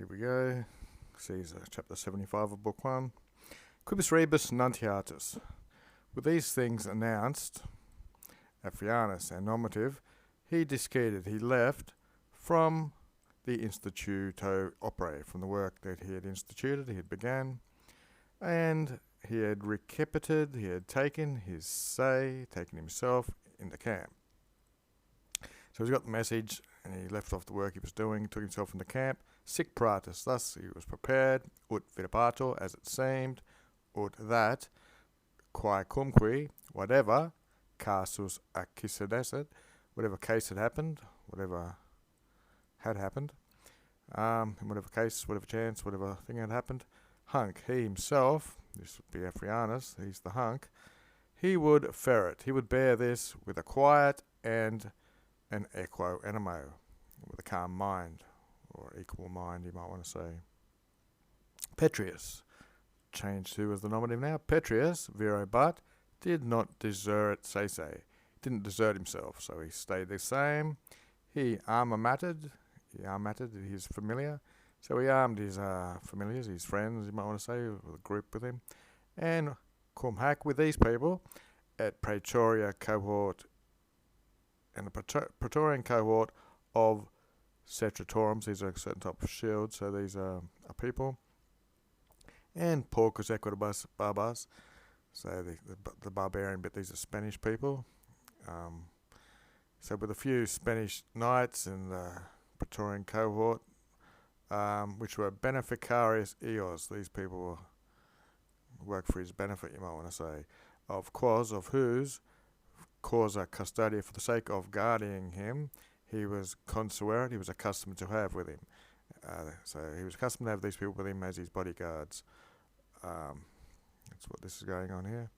Here we go. Caesar, chapter 75 of book 1. Quibus rebus nuntiatus. With these things announced, Afrianus and normative, he disceded, he left from the instituto opere, from the work that he had instituted, he had began, and he had recapited, he had taken his say, taken himself in the camp. So he's got the message, and he left off the work he was doing, took himself into camp, sic praetus, thus he was prepared, ut videbatur, as it seemed, ut that, quae cumque, whatever, casus accidesset, whatever case had happened, whatever had happened, in whatever case, whatever chance, whatever thing had happened, Hunc, he himself, this would be Afrianus, he's the Hunc, he would ferret, he would bear this with a quiet and an equo animo, with a calm mind, or equal mind, you might want to say. Petrius, changed to as the nominative now. Petrius, vero but, did not desert sese, didn't desert himself, so he stayed the same. He armated his familiar, so he armed his familiars, his friends, you might want to say, with a group with him, and cum hac with these people at Praetoria cohort, and the Praetorian cohort of Cetratorums, these are a certain type of shield, so these are people, and Porcus Equitibus Barbas, so the barbarian bit, these are Spanish people. So with a few Spanish knights in the Praetorian cohort, which were beneficarius eos, these people work for his benefit, you might want to say, of whose causa custodia, for the sake of guarding him, he was consuerat, he was accustomed to have with him. So he was accustomed to have these people with him as his bodyguards. That's what this is going on here.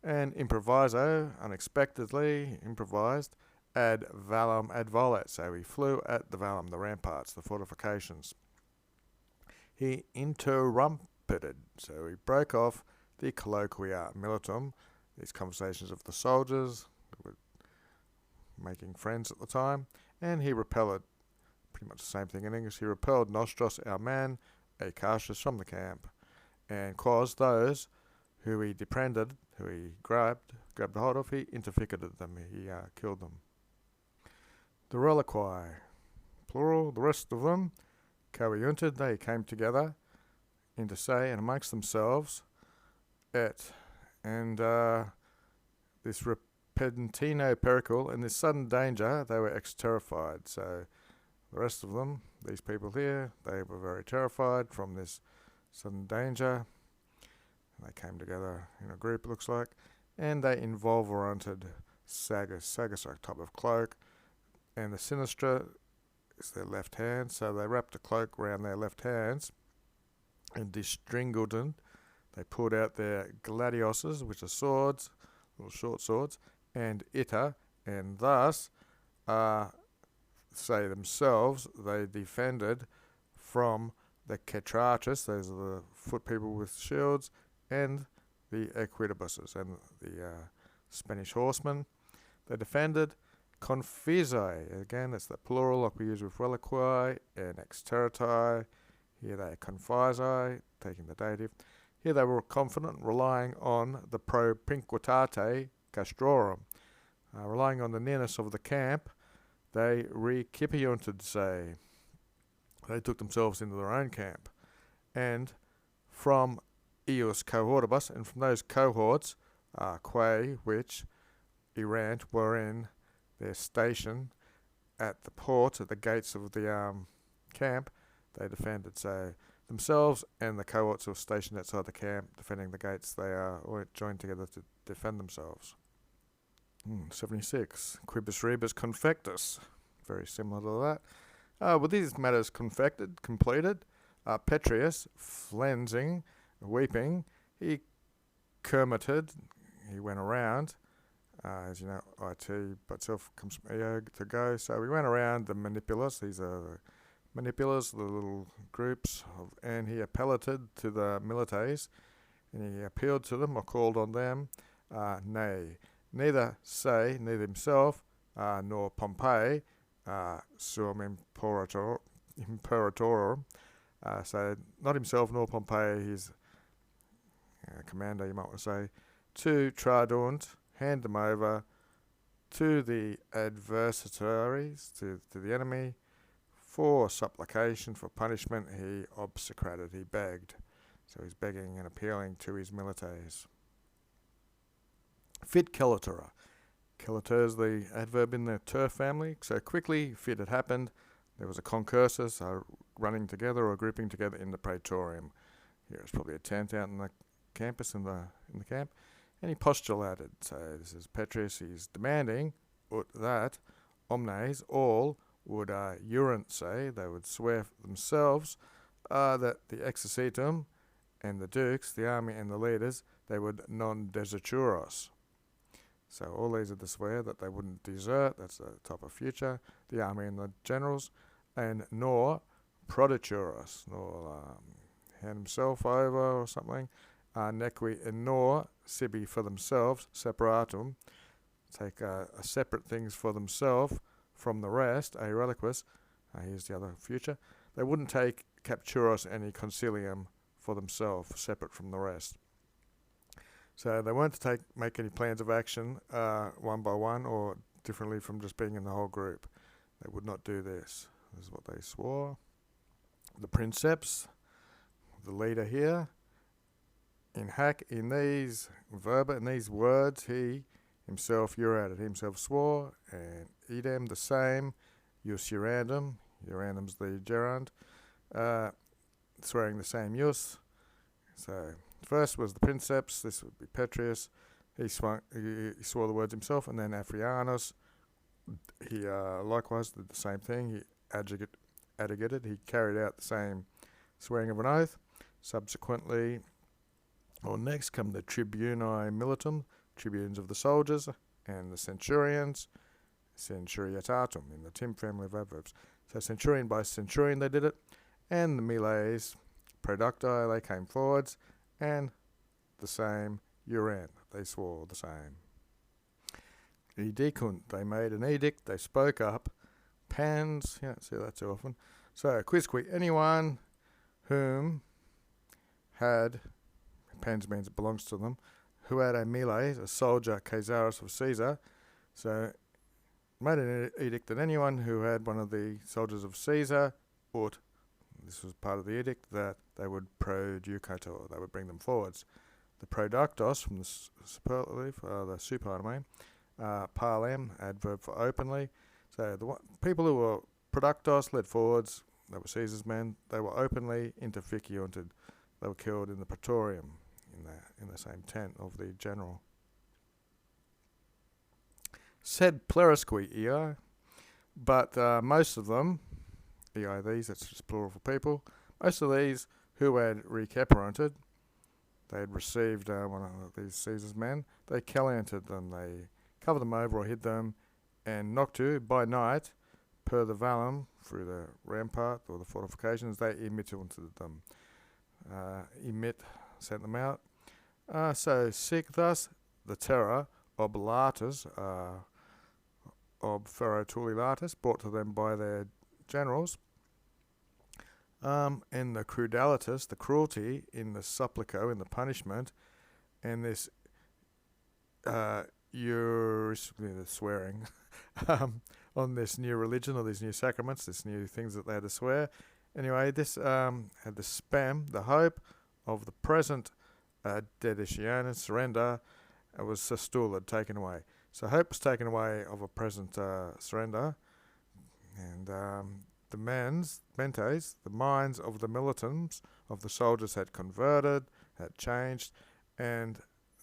And improviso, unexpectedly improvised, ad valum ad volet, so he flew at the valum, the ramparts, the fortifications. He interrumpeted, so he broke off the colloquia militum, these conversations of the soldiers that were making friends at the time, and he repelled, pretty much the same thing in English, he repelled nostros, our man, Acacius, from the camp, and caused those who he deprended, who he grabbed a hold of, he interficated them, he killed them. The reliqui, plural, the rest of them, coiunted, they came together, inter se, and amongst themselves, and this repentino pericule, in this sudden danger, they were ex-terrified. So the rest of them, these people here, they were very terrified from this sudden danger. They came together in a group, looks like, and they involveranted sagus, a type of cloak, and the sinistra is their left hand, so they wrapped a cloak around their left hands, and distringulden, they pulled out their gladiuses, which are swords, little short swords, and ita, and thus, say themselves, they defended from the cetratus, those are the foot people with shields, and the equitibuses, and the Spanish horsemen. They defended confisi, again that's the plural like we use with reliqui, and exterriti, here they are confisi, taking the dative. Here they were confident, relying on the propinquitate castrorum, relying on the nearness of the camp. They recipiented, say, they took themselves into their own camp, and from eus cohortibus, and from those cohorts, quae, which erant were in their station at the port, at the gates of the camp, they defended, so themselves and the cohorts who were stationed outside the camp defending the gates, they all joined together to defend themselves. 76. Quibus rebus confectus, very similar to that. With these matters completed, Petrius, flensing, weeping, he curmited, he went around, as you know, it but self comes from eo to go, so we went around the manipulus, these are the manipulus, the little groups, and he appellated to the milites, and he appealed to them or called on them, nay, neither himself, nor Pompey, suum imperatorum, So not himself nor Pompey, his commander, you might want to say, to Tradunt, hand them over to the adversaries, to the enemy, for supplication, for punishment. He obsecrated, he begged. So he's begging and appealing to his militaries. Fit Kelatura. Kelatura is the adverb in the ter family. So quickly, fit had happened. There was a concursus, running together or grouping together in the praetorium. Here is probably a tent out in the campus, in the camp. And he postulated. So this is Petrus. He's demanding that omnes, all, would urant say, they would swear themselves that the exercitum and the dukes, the army and the leaders, they would non deserturos. So all these are to swear that they wouldn't desert, that's the top of future, the army and the generals, and nor prodituros, nor hand himself over or something, nequi and nor sibi for themselves, separatum, take separate things for themselves from the rest, a reliquis, here's the other future, they wouldn't take capturos any concilium for themselves, separate from the rest. So they weren't to make any plans of action one by one or differently from just being in the whole group. They would not do this. This is what they swore. The princeps, the leader here, in these verba, in these words, he himself urated, he himself swore, and idem the same, jus urandum, urandum's the gerund, swearing the same jus. So first was the princeps, this would be Petrus, he swore the words himself, and then Afrianus, he likewise did the same thing, he adjugated, he carried out the same swearing of an oath. Subsequently, or next come the tribuni militum, tribunes of the soldiers, and the centurions, centuriatatum, in the Tim family of adverbs. So centurion by centurion they did it, and the miles producti, they came forwards, and the same uran, they swore the same. Edicunt, they made an edict, they spoke up. Pans, you don't see that too often. So quisque, anyone whom had, pans means it belongs to them, who had a miles, a soldier, Caesarus of Caesar, so made an edict that anyone who had one of the soldiers of Caesar ought, this was part of the edict, that they would producator, they would bring them forwards. The productos, from the superlative, the super, parlem, adverb for openly. So the people who were productos, led forwards, they were Caesar's men, they were openly interficiunted, they were killed in the praetorium, in the same tent of the general. Sed plerusque ei, but most of them, ei these, that's just plural for people, most of these who had recaparanted, they had received one of these Caesar's men, they calianted them, they covered them over or hid them, and noctu, by night, per the vallum, through the rampart or the fortifications, they emitted them. Sent them out. So sic thus the terror oblatus, ob ferrotulilatus, brought to them by their generals, and the crudalitas, the cruelty in the supplico, in the punishment, and this the swearing on this new religion or these new sacraments, these new things that they had to swear. Anyway, this had the spam, the hope of the present dedition, surrender, was sustuled, taken away. So hope was taken away of a present surrender, and the mentes, the minds of the militants, of the soldiers had converted, had changed, and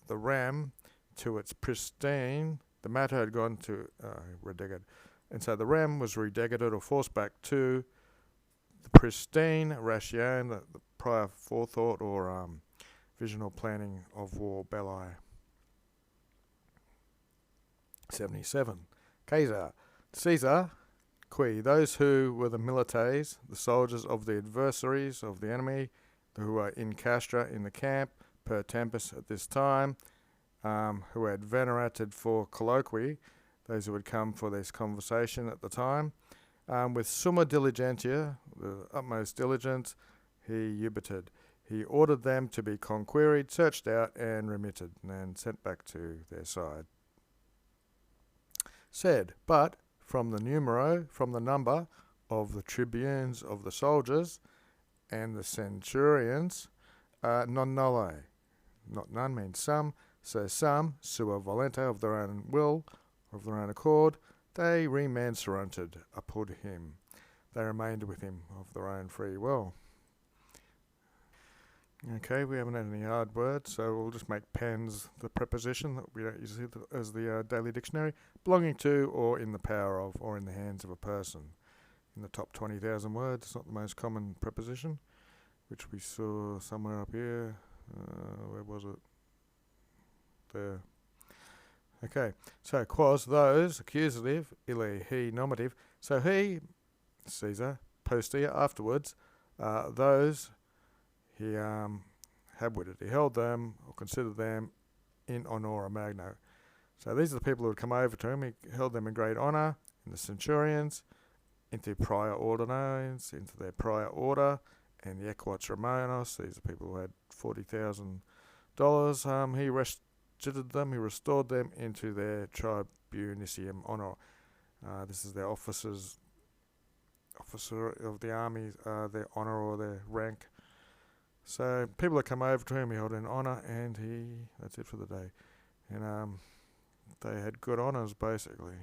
the ram to its pristine, the matter had gone to redegated. And so the ram was redegated or forced back to the pristine ration, the prior forethought or visional planning of war belli. 77. Caesar, qui, those who were the milites, the soldiers of the adversaries of the enemy, who were in castra in the camp, per tempus at this time, who had venerated for colloquy, those who would come for this conversation at the time, with summa diligentia, the utmost diligence, he ubited. He ordered them to be conqueried, searched out, and remitted, and sent back to their side. Said, but from the number of the tribunes of the soldiers and the centurions, non nulle. Not none means some, so some, sua volente, of their own will, of their own accord, they remanseranted apud him. They remained with him of their own free will. Okay, we haven't had any hard words, so we'll just make pens the preposition that we don't use as the daily dictionary, belonging to or in the power of or in the hands of a person. In the top 20,000 words, it's not the most common preposition, which we saw somewhere up here. Where was it? There. Okay, so quos, those, accusative, ille he, nominative. So he, Caesar, postea, afterwards, those, he habwitted. He held them or considered them in honora magno. So these are the people who had come over to him. He held them in great honour, in the centurions, into prior ordines, into their prior order, and the equats Romanos. These are people who had $40,000. He restituted them, he restored them into their tribunicium honor. This is their officer of the army, their honour or their rank. So people that come over to him, he held in honour, and that's it for the day. And they had good honours, basically.